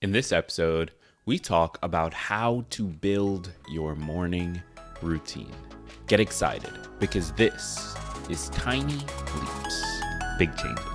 In this episode, we talk about how to build your morning routine. Get excited because this is Tiny Leaps, Big Changes.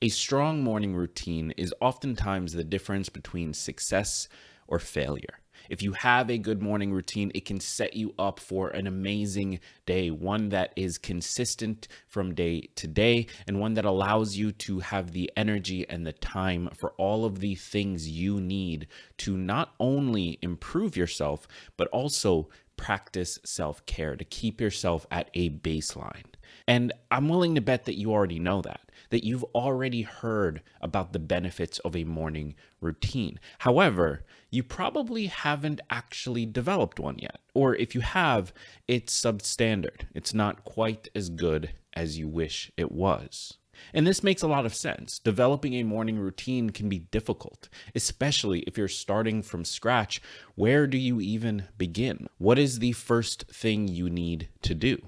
A strong morning routine is oftentimes the difference between success or failure. If you have a good morning routine, it can set you up for an amazing day, one that is consistent from day to day, and one that allows you to have the energy and the time for all of the things you need to not only improve yourself, but also practice self-care to keep yourself at a baseline. And I'm willing to bet that you already know that you've already heard about the benefits of a morning routine. However, you probably haven't actually developed one yet. Or if you have, it's substandard. It's not quite as good as you wish it was. And this makes a lot of sense. Developing a morning routine can be difficult, especially if you're starting from scratch. Where do you even begin? What is the first thing you need to do?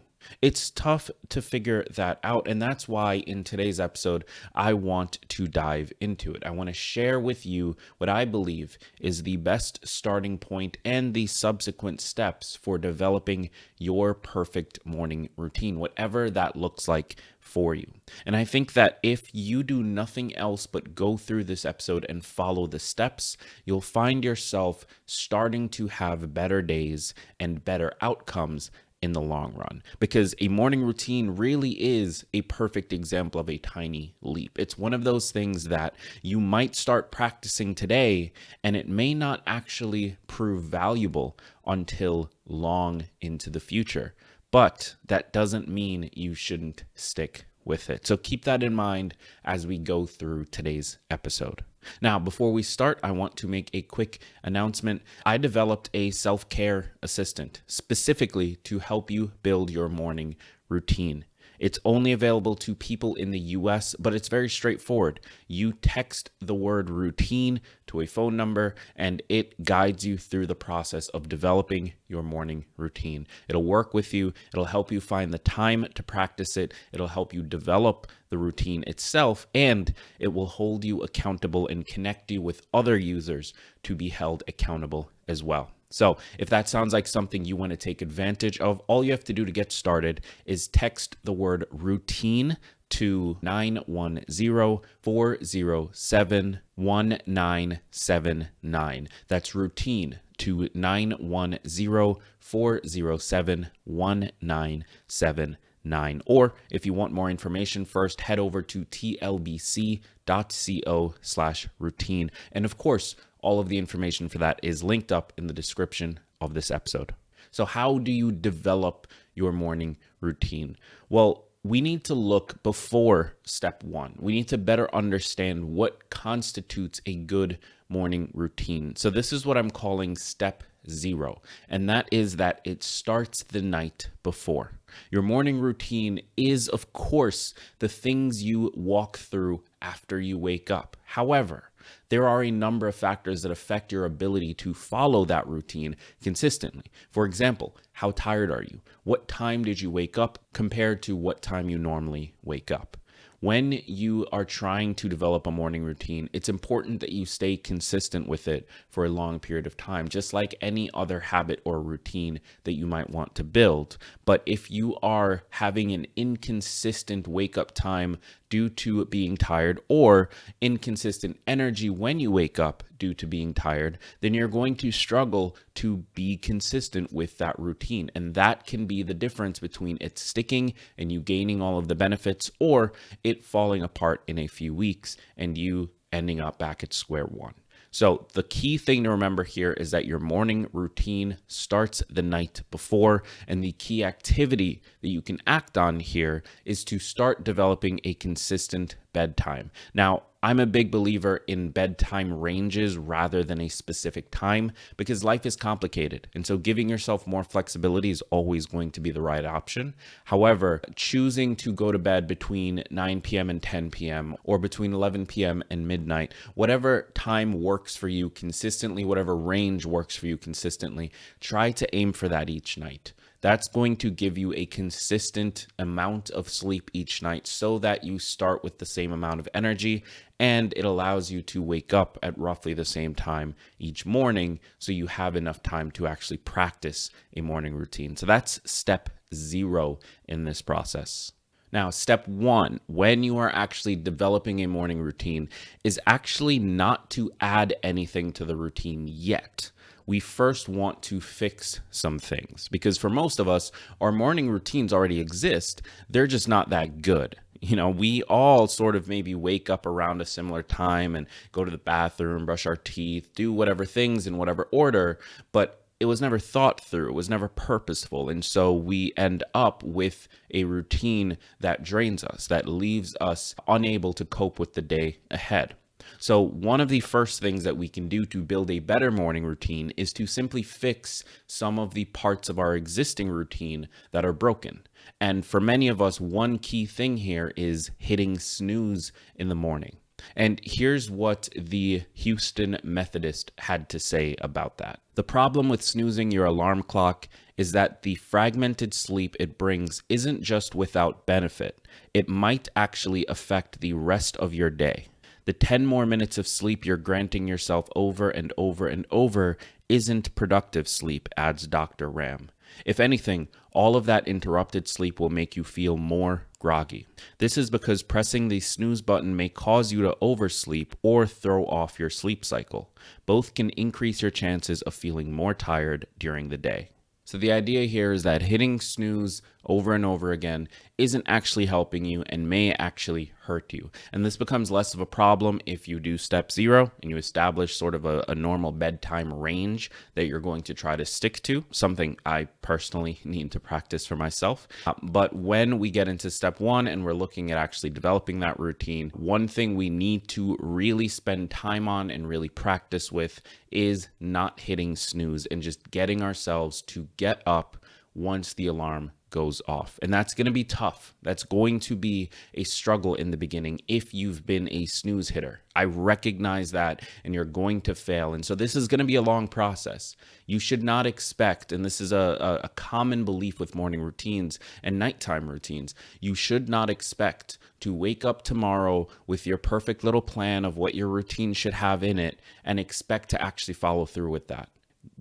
It's tough to figure that out, and that's why in today's episode, I want to dive into it. I want to share with you what I believe is the best starting point and the subsequent steps for developing your perfect morning routine, whatever that looks like for you. And I think that if you do nothing else but go through this episode and follow the steps, you'll find yourself starting to have better days and better outcomes in the long run, because a morning routine really is a perfect example of a tiny leap. It's one of those things that you might start practicing today, and it may not actually prove valuable until long into the future. But that doesn't mean you shouldn't stick with it. So keep that in mind as we go through today's episode. Now, before we start, I want to make a quick announcement. I developed a SelfCare Assistant specifically to help you build your morning routine. It's only available to people in the US, but it's very straightforward. You text the word routine to a phone number, and it guides you through the process of developing your morning routine. It'll work with you. It'll help you find the time to practice it. It'll help you develop the routine itself, and it will hold you accountable and connect you with other users to be held accountable as well. So if that sounds like something you want to take advantage of, all you have to do to get started is text the word routine to 910-407-1979. That's routine to 910-407-1979. Or if you want more information first, head over to tlbc.co/routine. And of course, all of the information for that is linked up in the description of this episode. So how do you develop your morning routine? Well, we need to look before step one. We need to better understand what constitutes a good morning routine. So this is what I'm calling step 0, and that is that it starts the night before. Your morning routine is, of course, the things you walk through after you wake up. However, there are a number of factors that affect your ability to follow that routine consistently. For example, how tired are you? What time did you wake up compared to what time you normally wake up? When you are trying to develop a morning routine, it's important that you stay consistent with it for a long period of time, just like any other habit or routine that you might want to build. But if you are having an inconsistent wake-up time due to being tired, or inconsistent energy when you wake up due to being tired, then you're going to struggle to be consistent with that routine. And that can be the difference between it sticking and you gaining all of the benefits, or it falling apart in a few weeks and you ending up back at square one. So the key thing to remember here is that your morning routine starts the night before, and the key activity that you can act on here is to start developing a consistent bedtime. Now, I'm a big believer in bedtime ranges rather than a specific time because life is complicated. And so giving yourself more flexibility is always going to be the right option. However, choosing to go to bed between 9 p.m. and 10 p.m. or between 11 p.m. and midnight, whatever time works for you consistently, whatever range works for you consistently, try to aim for that each night. That's going to give you a consistent amount of sleep each night so that you start with the same amount of energy, and it allows you to wake up at roughly the same time each morning so you have enough time to actually practice a morning routine. So that's step 0 in this process. Now, step 1, when you are actually developing a morning routine, is actually not to add anything to the routine yet. We first want to fix some things because for most of us, our morning routines already exist. They're just not that good. We all sort of maybe wake up around a similar time and go to the bathroom, brush our teeth, do whatever things in whatever order, but it was never thought through. It was never purposeful. And so we end up with a routine that drains us, that leaves us unable to cope with the day ahead. So one of the first things that we can do to build a better morning routine is to simply fix some of the parts of our existing routine that are broken. And for many of us, one key thing here is hitting snooze in the morning. And here's what the Houston Methodist had to say about that. The problem with snoozing your alarm clock is that the fragmented sleep it brings isn't just without benefit. It might actually affect the rest of your day. The 10 more minutes of sleep you're granting yourself over and over and over isn't productive sleep, adds Dr. Ram. If anything, all of that interrupted sleep will make you feel more groggy. This is because pressing the snooze button may cause you to oversleep or throw off your sleep cycle. Both can increase your chances of feeling more tired during the day. So the idea here is that hitting snooze over and over again isn't actually helping you and may actually hurt you. And this becomes less of a problem if you do step 0 and you establish sort of a normal bedtime range that you're going to try to stick to, something I personally need to practice for myself. But when we get into step 1 and we're looking at actually developing that routine, one thing we need to really spend time on and really practice with is not hitting snooze and just getting ourselves to get up once the alarm goes off. And that's going to be tough. That's going to be a struggle in the beginning if you've been a snooze hitter. I recognize that, and you're going to fail. And so this is going to be a long process. You should not expect, and this is a common belief with morning routines and nighttime routines, you should not expect to wake up tomorrow with your perfect little plan of what your routine should have in it and expect to actually follow through with that.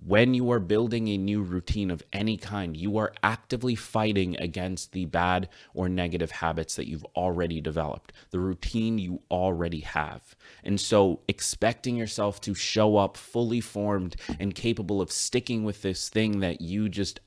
When you are building a new routine of any kind, you are actively fighting against the bad or negative habits that you've already developed, the routine you already have. And so expecting yourself to show up fully formed and capable of sticking with this thing that you just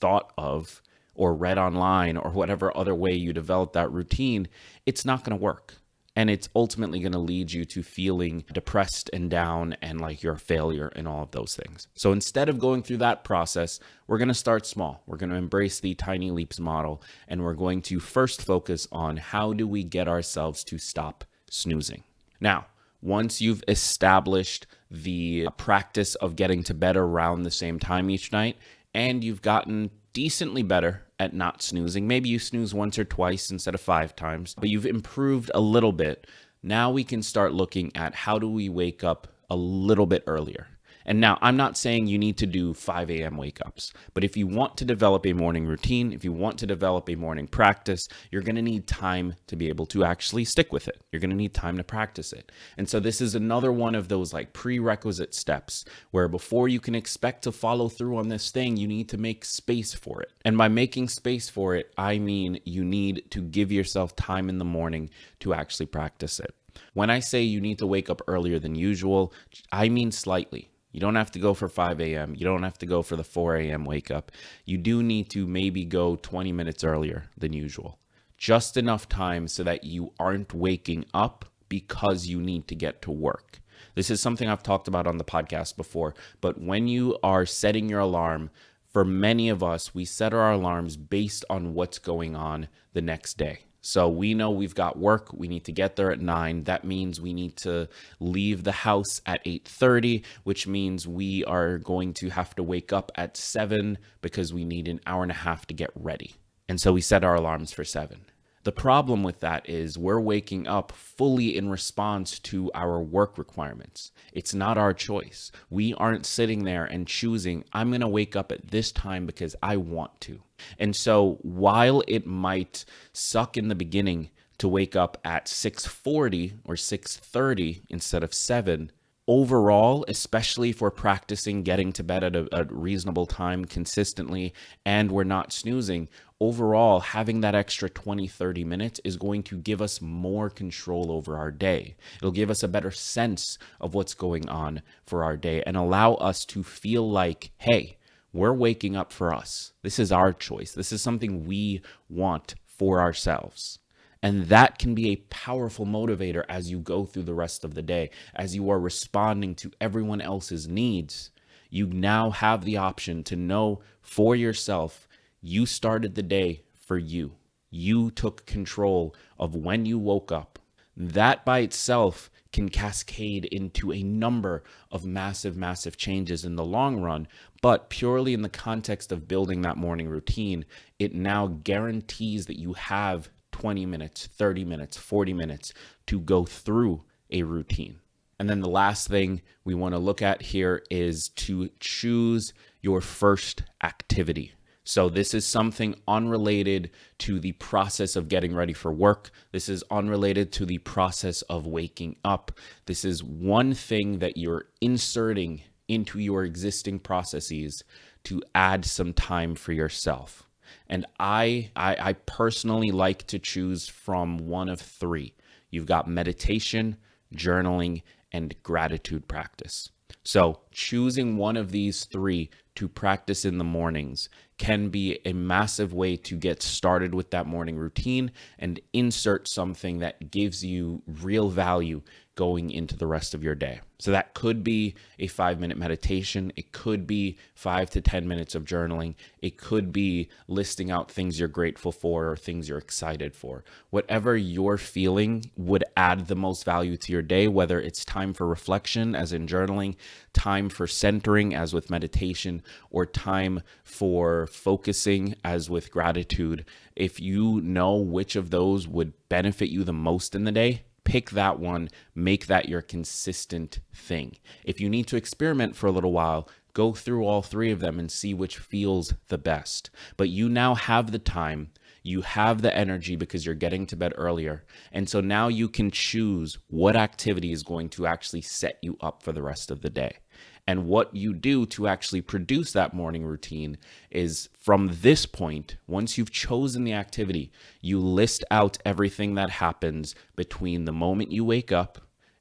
thought of or read online or whatever other way you develop that routine, it's not going to work. And it's ultimately going to lead you to feeling depressed and down and like you're a failure and all of those things. So instead of going through that process, we're going to start small. We're going to embrace the tiny leaps model, and we're going to first focus on how do we get ourselves to stop snoozing. Now, once you've established the practice of getting to bed around the same time each night, and you've gotten decently better at not snoozing. Maybe you snooze once or twice instead of 5 times, but you've improved a little bit. Now we can start looking at how do we wake up a little bit earlier. And now I'm not saying you need to do 5 a.m. wake ups, but if you want to develop a morning routine, if you want to develop a morning practice, you're going to need time to be able to actually stick with it. You're going to need time to practice it. And so this is another one of those like prerequisite steps where before you can expect to follow through on this thing, you need to make space for it. And by making space for it, I mean you need to give yourself time in the morning to actually practice it. When I say you need to wake up earlier than usual, I mean slightly. You don't have to go for 5 a.m. You don't have to go for the 4 a.m. wake up. You do need to maybe go 20 minutes earlier than usual. Just enough time so that you aren't waking up because you need to get to work. This is something I've talked about on the podcast before, but when you are setting your alarm, for many of us, we set our alarms based on what's going on the next day. So we know we've got work. We need to get there at 9. That means we need to leave the house at 8:30, which means we are going to have to wake up at 7 because we need an hour and a half to get ready. And so we set our alarms for 7. The problem with that is we're waking up fully in response to our work requirements. It's not our choice. We aren't sitting there and choosing, I'm going to wake up at this time because I want to. And so while it might suck in the beginning to wake up at 6:40 or 6:30 instead of 7, overall, especially if we're practicing getting to bed at a reasonable time consistently and we're not snoozing, overall, having that extra 20, 30 minutes is going to give us more control over our day. It'll give us a better sense of what's going on for our day and allow us to feel like, hey, we're waking up for us. This is our choice. This is something we want for ourselves. And that can be a powerful motivator as you go through the rest of the day. As you are responding to everyone else's needs, you now have the option to know for yourself, you started the day for you. You took control of when you woke up. That by itself can cascade into a number of massive, massive changes in the long run. But purely in the context of building that morning routine, it now guarantees that you have 20 minutes, 30 minutes, 40 minutes to go through a routine. And then the last thing we want to look at here is to choose your first activity. So this is something unrelated to the process of getting ready for work. This is unrelated to the process of waking up. This is one thing that you're inserting into your existing processes to add some time for yourself. And I personally like to choose from one of 3. You've got meditation, journaling, and gratitude practice. So choosing one of these 3 to practice in the mornings can be a massive way to get started with that morning routine and insert something that gives you real value going into the rest of your day. So that could be a 5-minute meditation. It could be 5 to 10 minutes of journaling. It could be listing out things you're grateful for or things you're excited for. Whatever you're feeling would add the most value to your day, whether it's time for reflection, as in journaling, time for centering, as with meditation, or time for focusing, as with gratitude. If you know which of those would benefit you the most in the day, pick that one, make that your consistent thing. If you need to experiment for a little while, go through all 3 of them and see which feels the best. But you now have the time, you have the energy because you're getting to bed earlier. And so now you can choose what activity is going to actually set you up for the rest of the day. And what you do to actually produce that morning routine is, from this point, once you've chosen the activity, you list out everything that happens between the moment you wake up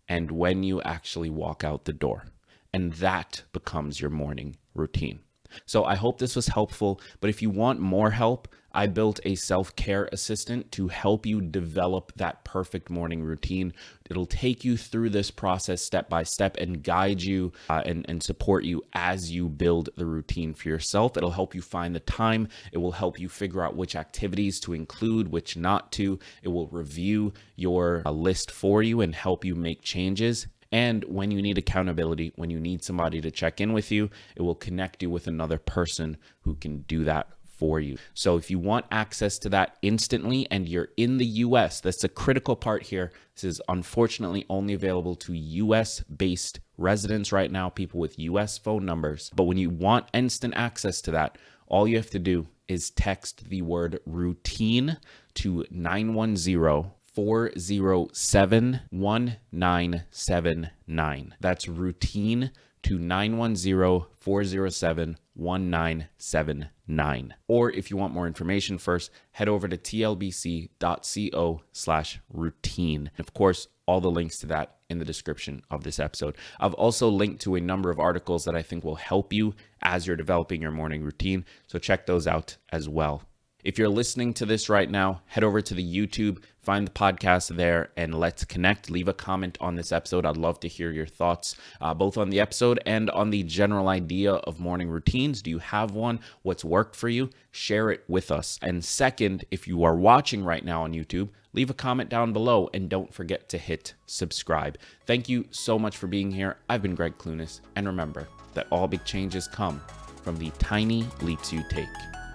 and when you actually walk out the door. And that becomes your morning routine. So I hope this was helpful, but if you want more help, I built a SelfCare Assistant to help you develop that perfect morning routine. It'll take you through this process step by step and guide you and support you as you build the routine for yourself. It'll help you find the time. It will help you figure out which activities to include, which not to. It will review your list for you and help you make changes. And when you need accountability, when you need somebody to check in with you, it will connect you with another person who can do that for you. So if you want access to that instantly and you're in the US, that's a critical part here. This is unfortunately only available to US-based residents right now, people with US phone numbers. But when you want instant access to that, all you have to do is text the word routine to 910-407-1979. That's routine to 910-407-1979. Or if you want more information first, head over to tlbc.co/routine. Of course, all the links to that in the description of this episode. I've also linked to a number of articles that I think will help you as you're developing your morning routine. So check those out as well. If you're listening to this right now, head over to the YouTube, find the podcast there, and let's connect. Leave a comment on this episode. I'd love to hear your thoughts, both on the episode and on the general idea of morning routines. Do you have one? What's worked for you? Share it with us. And second, if you are watching right now on YouTube, leave a comment down below and don't forget to hit subscribe. Thank you so much for being here. I've been Greg Clunis, and remember that all big changes come from the tiny leaps you take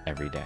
every day.